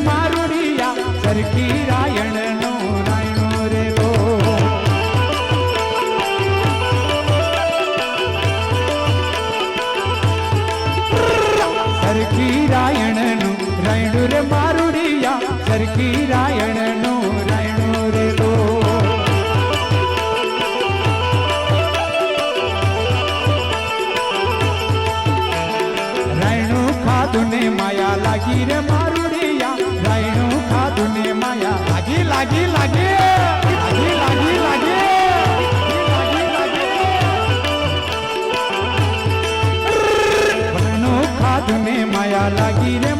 मारुड़िया सरकी रायण नो रायणो रे लो सरकी रायण नो रायणो रे मारुड़िया सरकी रायण नो रायणो रे लो रायणो खाधुने माया लागी रे मारुड़िया रायणो खाधुने माया लागी लागी लागी लागी लागी लागी लागी लागी रायणो खाधुने माया लागी रे